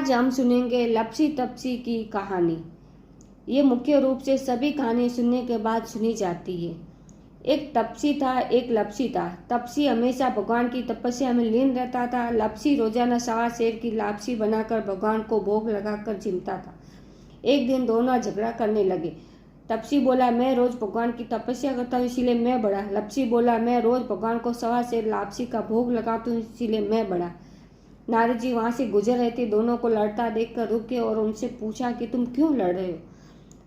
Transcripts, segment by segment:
आज हम सुनेंगे लपसी तपसी की कहानी। ये मुख्य रूप से सभी कहानी सुनने के बाद सुनी जाती है। एक तपसी था, एक लपसी था। तपसी हमेशा भगवान की तपस्या में लीन रहता था। लपसी रोजाना सवा सेर की लापसी बनाकर भगवान को भोग लगाकर जिमता था। एक दिन दोनों झगड़ा करने लगे। तपसी बोला, मैं रोज भगवान की तपस्या करता हूँ इसीलिए मैं बड़ा। लपसी बोला, मैं रोज भगवान को सवा सेर लापसी का भोग लगाता हूँ इसीलिए मैं बड़ा। नारद जी वहां से गुजर रहे थे। दोनों को लड़ता देखकर रुके और उनसे पूछा कि तुम क्यों लड़ रहे हो।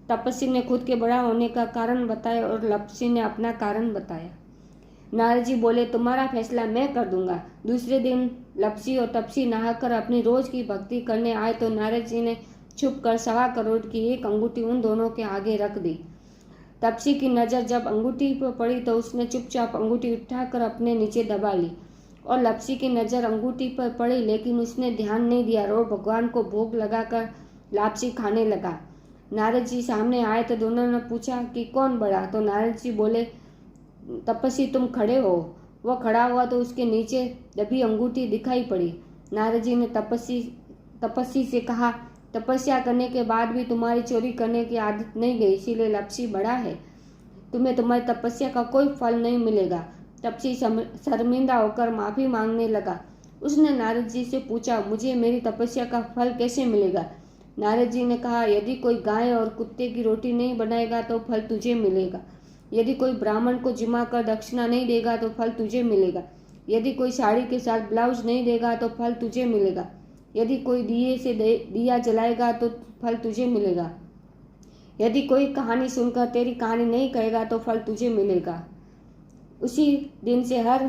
तपस्वी ने खुद के बड़ा होने का कारण बताया और लपसी ने अपना कारण बताया। नारद जी बोले, तुम्हारा फैसला मैं कर दूंगा। दूसरे दिन लपसी और तपसी नहाकर अपनी रोज की भक्ति करने आए तो नारद जी ने छुप कर 1.25 करोड़ की एक अंगूठी उन दोनों के आगे रख दी। तपसी की नजर जब अंगूठी पर पड़ी तो उसने चुपचाप अंगूठी उठाकर अपने नीचे दबा ली और लपसी की नजर अंगूठी पर पड़ी, लेकिन उसने ध्यान नहीं दिया और भगवान को भोग लगाकर लापसी खाने लगा। नारद जी सामने आए तो दोनों ने पूछा कि कौन बड़ा। तो नारद जी बोले, तपस्वी तुम खड़े हो। वह खड़ा हुआ तो उसके नीचे दबी अंगूठी दिखाई पड़ी। नारद जी ने तपस्वी से कहा, तपस्या करने के बाद भी तुम्हारी चोरी करने की आदत नहीं गई, इसीलिए लपसी बड़ा है। तुम्हें तुम्हारी तपस्या का कोई फल नहीं मिलेगा। तपसी शर्मिंदा होकर माफी मांगने लगा। उसने नारद जी से पूछा, मुझे मेरी तपस्या का फल कैसे मिलेगा। नारद जी ने कहा, यदि कोई गाय और कुत्ते की रोटी नहीं बनाएगा तो फल तुझे मिलेगा। यदि कोई ब्राह्मण को जिमा कर दक्षिणा नहीं देगा तो फल तुझे मिलेगा। यदि कोई साड़ी के साथ ब्लाउज नहीं देगा तो फल तुझे मिलेगा। यदि कोई दिए से दिया जलाएगा तो फल तुझे मिलेगा। यदि कोई कहानी सुनकर तेरी कहानी नहीं कहेगा तो फल तुझे मिलेगा। उसी दिन से हर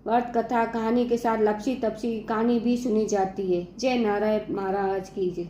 वर्त कथा कहानी के साथ लपसी तपसी की कहानी भी सुनी जाती है। जय नारायण महाराज की जय।